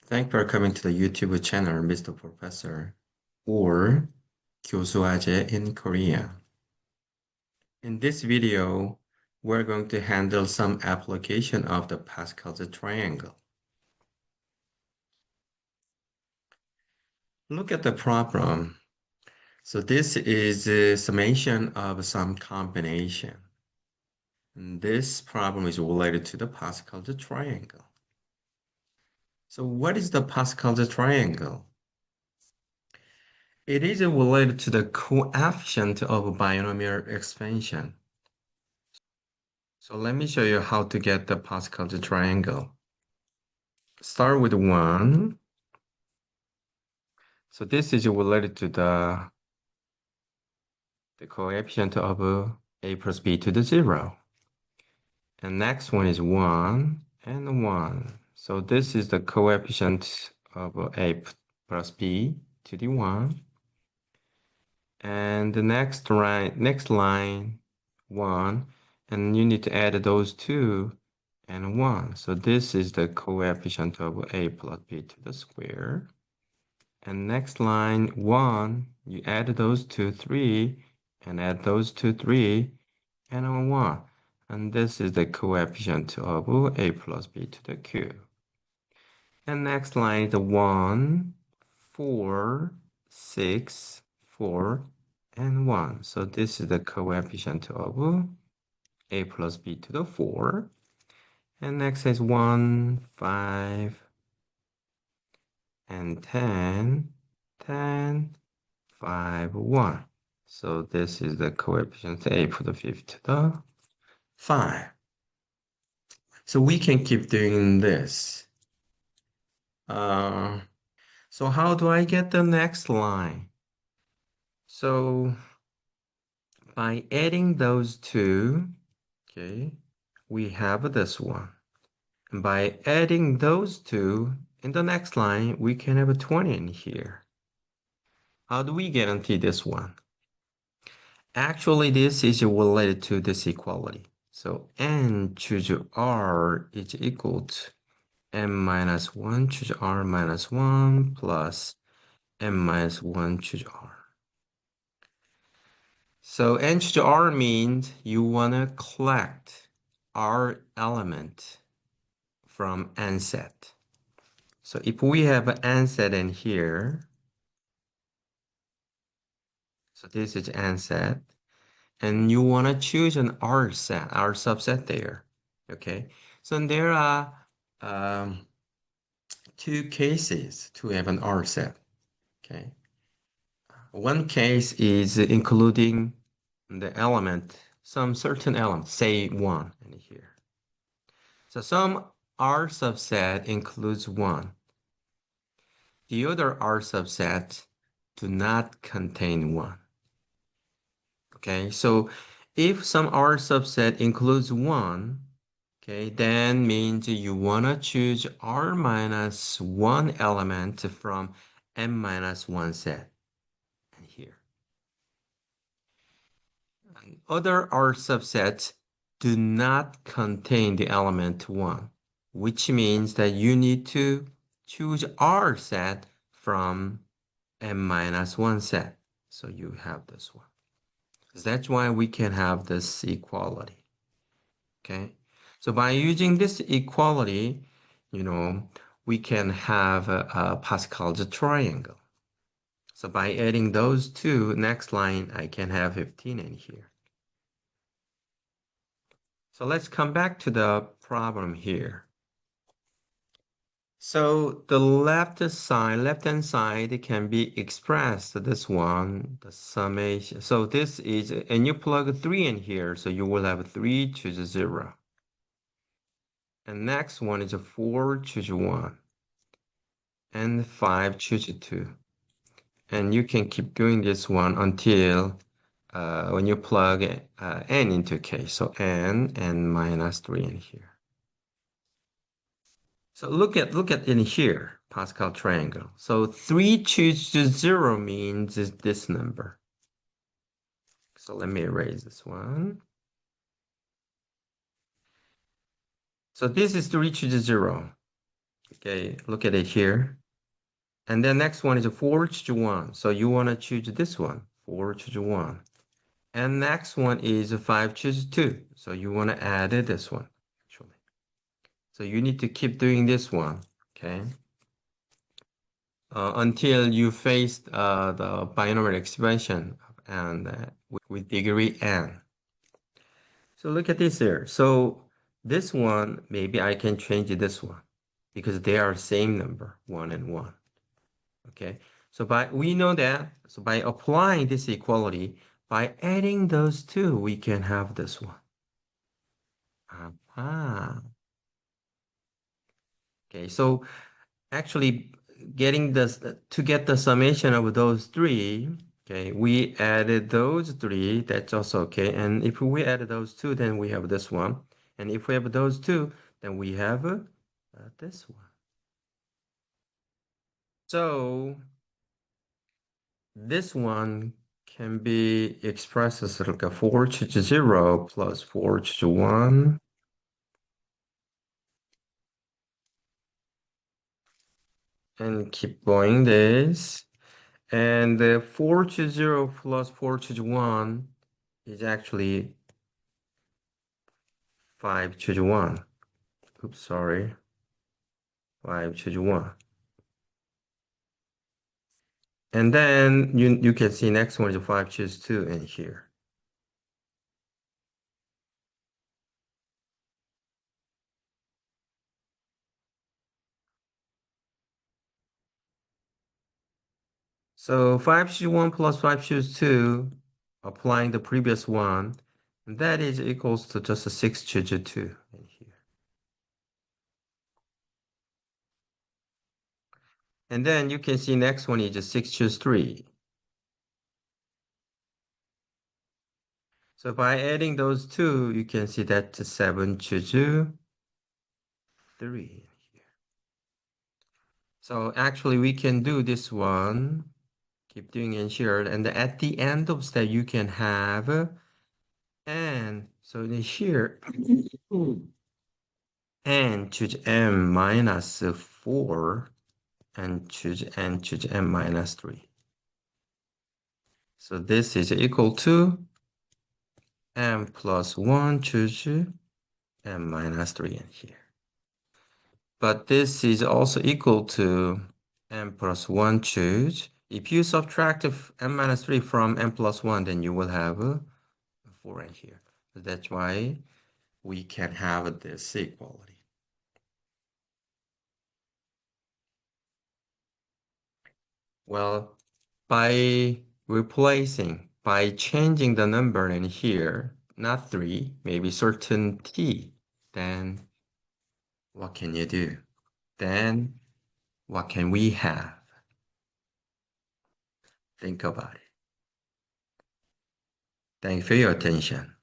Thanks for coming to the YouTube channel, Mr. Professor, or 교수 아재 in Korea. In this video, we're going to handle some application of the Pascal's triangle. Look at the problem. So this is a summation of some combination. And this problem is related to the Pascal's triangle. So what is the Pascal's triangle? It is related to the coefficient of binomial expansion. So let me show you how to get the Pascal's triangle. Start with 1. So this is related to the coefficient of a plus b to the 0. And next one is 1 and 1. So this is the coefficient of a plus b to the 1. And the next line 1. And you need to add those two and 1. So this is the coefficient of a plus b to the square. And next line 1, you add those two, 3, and add those two, 3, and a 1. And this is the coefficient of a plus b to the cube. And next line is 1, 4, 6, 4, and 1. So this is the coefficient of a plus b to the 4. And next is 1, 5, and 10, 10, 5, 1. So this is the coefficient a to the 5th to the 5. So we can keep doing this. So how do I get the next line? So by adding those two, okay, we have this one. And by adding those two, in the next line, we can have a 20 in here. How do we guarantee this one? Actually, this is related to this equality. So n choose r is equal to m minus 1 choose r minus 1 plus m minus 1 choose r. So n choose r means you want to collect r element from n set. So if we have an n set in here, so this is n set, and you want to choose an r set, r subset there, okay? So there are two cases to have an r set, okay? One case is including the element, some certain element, say 1 in here. So some r subset includes 1. The other r subsets do not contain 1. Okay, so if some r subset includes 1, okay, then means you want to choose r minus 1 element from m minus 1 set and here. And other r subsets do not contain the element 1, which means that you need to choose r set from m minus 1 set. So you have this one. That's why we can have this equality. Okay, so by using this equality, we can have a Pascal's triangle. So by adding those two, next line, I can have 15 in here. So let's come back to the problem here. So the left-hand side can be expressed, this one, the summation. So this is, and you plug 3 in here, so you will have 3 choose 0. And next one is a 4 choose 1. And 5 choose 2. And you can keep doing this one until when you plug n into k. So n and minus 3 in here. So look at in here, Pascal triangle. So 3 choose 0 means is this number. So let me erase this one. So this is 3 choose 0. Okay, look at it here. And then next one is a 4 choose 1. So you want to choose this one, 4 choose 1. And next one is a 5 choose 2. So you want to add this one, actually. So you need to keep doing this one, okay? Until you face the binomial expansion and with degree n. So look at this here. So this one, maybe I can change this one because they are same number, 1 and 1. Okay, so we know that, so by applying this equality, by adding those two, we can have this one. Ah, okay, so actually getting this, to get the summation of those three, okay, we added those three, that's also okay. And if we add those two, then we have this one. And if we have those two, then we have this one. So this one can be expressed as like a 4 choose 0 plus 4 choose 1. And keep going this. And the 4 choose 0 plus 4 choose 1 is actually 5 choose 1. Oops, sorry. 5 choose 1. And then you can see next one is 5 choose 2 in here. So 5 choose 1 plus 5 choose 2, applying the previous one, and that is equals to just a 6 choose 2 in here. And then you can see next one is just 6 choose 3. So by adding those two, you can see that 7 choose 3. So actually we can do this one, keep doing it here, and at the end of that you can have n. So in here, n choose m minus 4 and choose m minus 3. So this is equal to m plus 1 choose m minus 3 in here. But this is also equal to m plus 1 choose. If you subtract m minus 3 from m plus 1, then you will have a 4 in here. So that's why we can have this equality. Well, by changing the number in here, not 3, maybe certain t, then what can you do? Then what can we have? Think about it. Thanks for your attention.